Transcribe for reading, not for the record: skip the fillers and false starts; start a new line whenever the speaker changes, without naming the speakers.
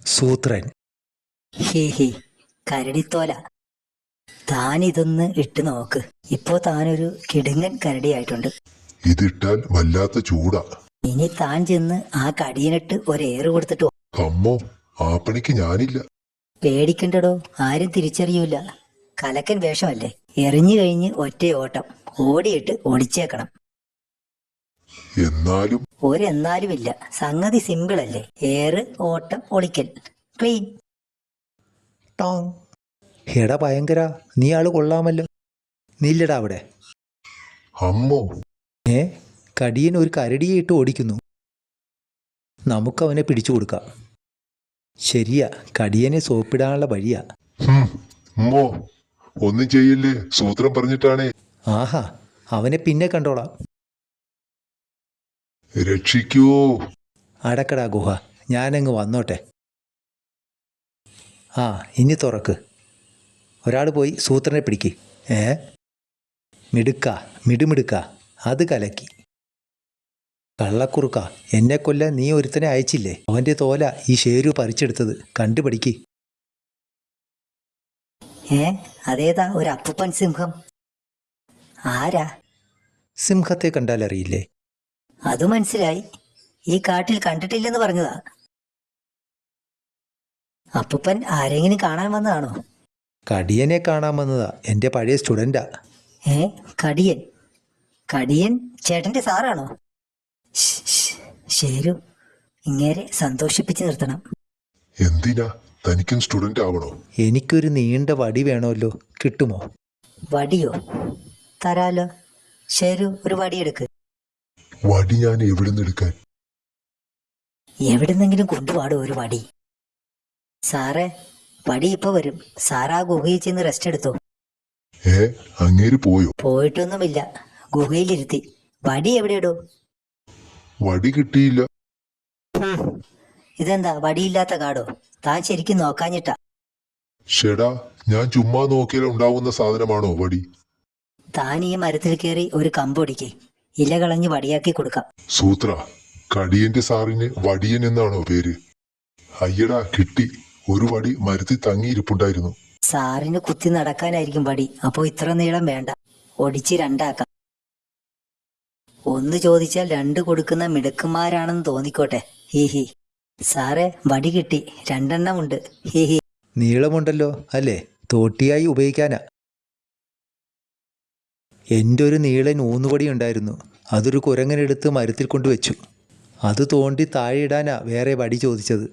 സൂത്രൻ.
ഹേ ഹേ, കരടിത്തോല. താനിതൊന്ന് ഇട്ട് നോക്ക്. ഇപ്പോ താനൊരു കിടുങ്ങൻ കരടിയായിട്ടുണ്ട്.
ഇതിട്ടാൽ വല്ലാത്ത ചൂടാ.
ഇനി താൻ ചെന്ന് ആ കടിയനിട്ട് ഒരേറ് കൊടുത്തിട്ടോ.
അമ്മോ, ആ പണിക്ക് ഞാനില്ല.
പേടിക്കണ്ടടോ, ആരും തിരിച്ചറിയൂല. കലക്കൻ വേഷമല്ലേ. എറിഞ്ഞു കഴിഞ്ഞ് ഒറ്റ ഓട്ടം, ഓടിയിട്ട് ഓടിച്ചേക്കണം.
എന്നാലും
ഒരെന്നാലുമില്ല, സംഗതി സിമ്പിളല്ലേ. ഏറ്, ഓട്ടം, ഒളിക്കൽ, ക്ലീൻ.
ടോങ്. എടാ ഭയങ്കര, നീ ആള് കൊള്ളാമല്ലോ. നീല്ലടാ അവിടെ.
അമ്മോ,
കടിയൻ ഒരു കരടിയെ ഇട്ട് ഓടിക്കുന്നു. നമുക്കവനെ പിടിച്ചു കൊടുക്കാം. ശരിയാ, കടിയനെ സോപ്പിടാനുള്ള വഴിയാ.
അമ്മോ, ഒന്നും ചെയ്യില്ലേ, സൂത്രം പറഞ്ഞിട്ടാണേ.
ആഹാ, അവനെ പിന്നെ കണ്ടോളാം.
രക്ഷിക്കൂ.
അടക്കടാ ഗുഹ, ഞാനങ്ങ് വന്നോട്ടെ. ആ, ഇനി തുറക്ക്. ഒരാൾ പോയി സൂത്രനെ പിടിക്ക്. മിടുമിടുക്ക, അത് കലക്കി. കള്ളക്കുറുക്ക, എന്നെ കൊല്ലാൻ നീ ഒരുത്തനെ അയച്ചില്ലേ? അവൻ്റെ തോല ഈ ഷേരു പറിച്ചെടുത്തത്. കണ്ടുപിടിക്ക്.
അതേതാ ഒരു അപ്പൂപ്പൻ സിംഹം? ആരാ?
സിംഹത്തെ കണ്ടാൽ അറിയില്ലേ?
അത് മനസ്സിലായി. ഈ കാട്ടിൽ കണ്ടിട്ടില്ലെന്ന് പറഞ്ഞതാ. അപ്പൂപ്പൻ ആരെങ്കിലും കാണാൻ വന്നതാണോ?
കടിയനെ കാണാൻ വന്നതാ, എൻ്റെ പഴയ സ്റ്റുഡൻ്റാ.
കടിയൻ? കടിയൻ ചേട്ടന്റെ സാറാണോ? ശരു, ഇങ്ങേരെ സന്തോഷിപ്പിച്ച് നിർത്തണം.
എന്തിനാ? തനിക്കും സ്റ്റുഡന്റ് ആവണോ?
എനിക്കൊരു നീണ്ട വടി വേണമല്ലോ, കിട്ടുമോ?
വടിയോ? തരാലോ. ശരു, ഒരു വടിയെടുക്ക്.
വടി ഞാൻ എവിടുന്ന് എടുക്കാൻ?
എവിടുന്നെങ്കിലും കൊണ്ടുപാടും ഒരു വടി. സാറേ, വടി ഇപ്പൊ വരും. സാറാ ഗുഹയിൽ ചെന്ന് റെസ്റ്റ് എടുത്തോ.
അങ്ങേര് പോയോ?
പോയിട്ടൊന്നുമില്ല, ഗുഹയിലിരുത്തി. വടി എവിടെയിടോ?
വടി കിട്ടിയില്ല.
ഇതെന്താ വടിയില്ലാത്ത കാടോ? താൻ ശരിക്കും നോക്കാഞ്ഞിട്ടാ.
ഷെടാ, ഞാൻ ചുമ്മാ നോക്കിയാൽ ഉണ്ടാവുന്ന സാധനമാണോ വടി?
താൻ ഈ മരത്തിൽ കയറി ഒരു കമ്പൊടിക്ക്, ഇല കളഞ്ഞ് വടിയാക്കി കൊടുക്കാം.
സൂത്ര, കടിയന്റെ സാറിന് വടിയൻ എന്നാണോ പേര്? അയ്യടാ, കിട്ടി. ഒരു വടി മരത്തിൽ തങ്ങിയിരിപ്പുണ്ടായിരുന്നു.
സാറിന് കുത്തി നടക്കാനായിരിക്കും വടി, അപ്പോ ഇത്ര നീളം വേണ്ട. ഒടിച്ച് രണ്ടാക്കാം. ഒന്ന് ചോദിച്ചാൽ രണ്ട് കൊടുക്കുന്ന മിടുക്കന്മാരാണെന്ന് തോന്നിക്കോട്ടെ. ഹി. സാറേ, വടി കിട്ടി. 2 എണ്ണം ഉണ്ട്. ഹി.
നീളമുണ്ടല്ലോ അല്ലേ? തോട്ടിയായി ഉപയോഗിക്കാനാ. എൻ്റെ ഒരു നീളൻ ഊന്നുവടി ഉണ്ടായിരുന്നു. അതൊരു കുരങ്ങനെടുത്ത് മരത്തിൽ കൊണ്ടുവച്ചു. അത് തോണ്ടി താഴെ ഇടാനാ വേറെ വടി ചോദിച്ചത്.